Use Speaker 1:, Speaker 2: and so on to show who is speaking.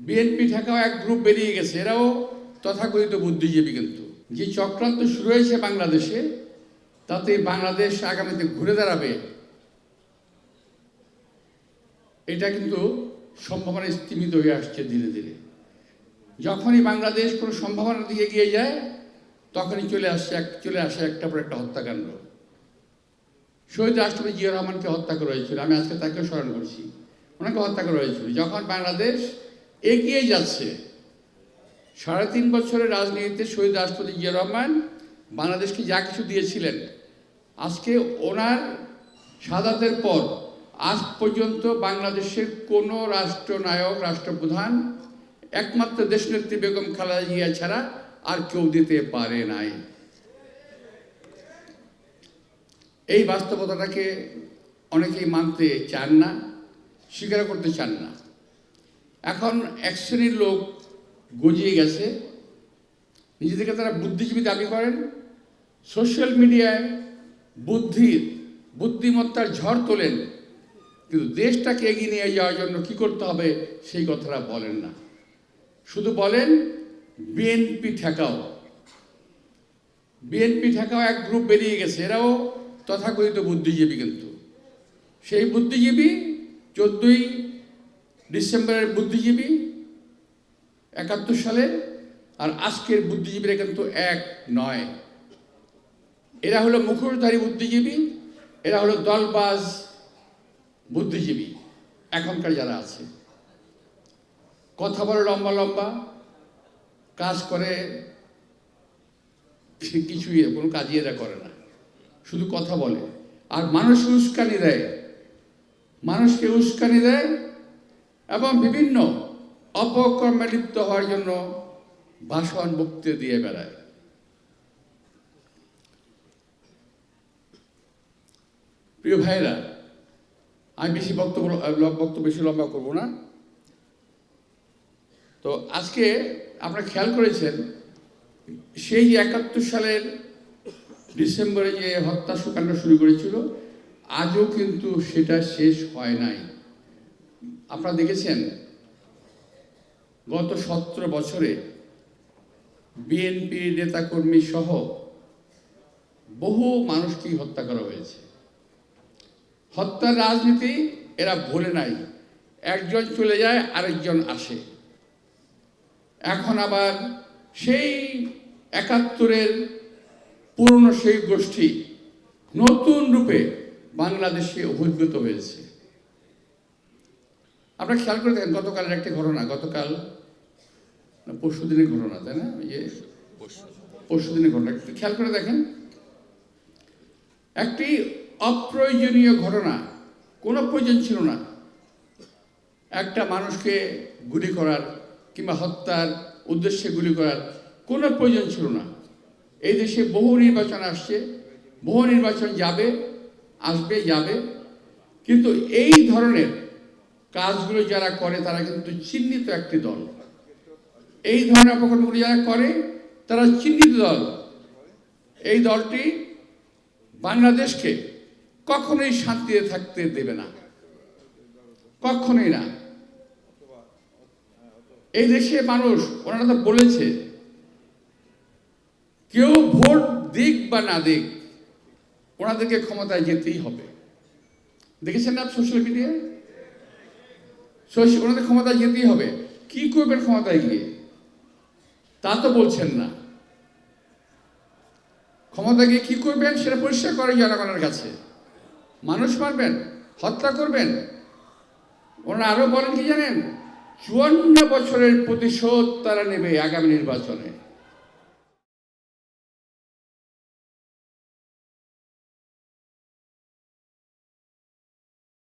Speaker 1: BNP ঠেকাও এক group বেরিয়ে গেছে, এরাও তথাকথিত বুদ্ধিজীবী। কিন্তু যে চক্রান্ত শুরু হয়েছে বাংলাদেশে, তাতে বাংলাদেশ আগামীতে ঘুরে দাঁড়াবে এটা কিন্তু সম্ভাবনা স্তীমিত হয়ে আসছে ধীরে ধীরে। যখনই বাংলাদেশ কোনো সম্ভাবনার দিকে এগিয়ে যায়, তখনই চলে আসে একটা পর একটা হত্যাকাণ্ড। শহীদ রাষ্ট্রপতি জিয়া রহমানকে হত্যা করা হয়েছিল, আমি আজকে তাকেও স্মরণ করছি, ওনাকে হত্যা করা হয়েছিল। যখন বাংলাদেশ এগিয়ে যাচ্ছে, 3.5 বছরের রাজনীতিতে শহীদ রাষ্ট্রপতি জিয়া রহমান বাংলাদেশকে যা কিছু দিয়েছিলেন, আজকে ওনার শাহাদাতের পর আজ পর্যন্ত বাংলাদেশের কোনো রাষ্ট্রনায়ক, রাষ্ট্রপ্রধান একমাত্র দেশনেত্রী বেগম খালেদা জিয়া ছাড়া আর কেউ দিতে পারে নাই। এই বাস্তবতাটাকে অনেকেই মানতে চান না, স্বীকার করতে চান না। এখন এক শ্রেণীর লোক গজিয়ে গেছে, নিজেদেরকে তারা বুদ্ধিজীবী দাবি করেন, সোশ্যাল মিডিয়ায় বুদ্ধিমত্তার ঝড় তোলেন, কিন্তু দেশটাকে এগিয়ে নিয়ে যাওয়ার জন্য কী করতে হবে সেই কথাটা বলেন না। শুধু বলেন বিএনপি ঠেকাও। বিএনপি ঠেকাও এক গ্রুপ বেরিয়ে গেছে, এরাও তথাকথিত বুদ্ধিজীবী। কিন্তু সেই বুদ্ধিজীবী 14ই ডিসেম্বরের বুদ্ধিজীবী 71 সালের, আর আজকের বুদ্ধিজীবীরা কিন্তু এক নয়। এরা হলো মুখোশধারী বুদ্ধিজীবী, এরা হলো দলবাজ বুদ্ধিজীবী। এখনকার যারা আছে, কথা বলে লম্বা লম্বা, কাজ করে কিছুই, কোনো কাজই এরা করে না, শুধু কথা বলে আর মানুষকে উস্কানি দেয় এবং বিভিন্ন অপকর্মে লিপ্ত হওয়ার জন্য ভাষণ বক্তৃতা দিয়ে বেড়ায়। প্রিয় ভাইরা, আমি বেশি লম্বা করব না। তো আজকে আপনারা খেয়াল করেছেন, সেই 71 সালের ডিসেম্বরে যে হত্যাকাণ্ড শুরু করেছিল, আজও কিন্তু সেটা শেষ হয় নাই। আপনারা দেখেছেন গত 17 বছরে বিএনপি নেতাকর্মী সহ বহু মানুষকেই হত্যা করা হয়েছে। হত্যার রাজনীতি এরা ভোলে নাই, একজন চলে যায় আরেকজন আসে। এখন আবার সেই 71-এর পুরনো সেই গোষ্ঠী নতুন রূপে বাংলাদেশে অভিজ্ঞত হয়েছে। আপনারা খেয়াল করে দেখেন, গতকালের একটি ঘটনা, পরশুদিনের ঘটনা, তাই না? পরশুদিনের ঘটনা খেয়াল করে দেখেন, একটি অপ্রয়োজনীয় ঘটনা, কোনো প্রয়োজন ছিল না একটা মানুষকে গুলি করার কিংবা হত্যার উদ্দেশ্যে গুলি করার কোনো প্রয়োজন ছিল না। এই দেশে বহু নির্বাচন আসছে, বহু নির্বাচন যাবে, কিন্তু এই ধরনের কাজগুলো যারা করে তারা কিন্তু চিহ্নিত একটি দল। এই ধরনের অপকর্মগুলো যারা করে তারা চিহ্নিত দল। এই দলটি বাংলাদেশকে কখনোই শান্তিতে থাকতে দেবে না, কখনোই না। এই দেশে মানুষ, ওনারা তো বলেছে, কেউ ভোট দিক বা না দিক, ওনাদেরকে ক্ষমতায় যেতেই হবে। দেখেছেন না সোশ্যাল মিডিয়ায়? ওনাদের ক্ষমতায় যেতেই হবে। কি করবেন ক্ষমতায় গিয়ে তা তো বলছেন না। ক্ষমতায় গিয়ে কি করবেন সেটা পরিষ্কার করে জনগণের কাছে। মানুষ মারবেন, হত্যা করবেন। ওনারা আরো বলেন কি জানেন? 54 বছরের প্রতিশোধ তারা নেবে আগামী নির্বাচনে।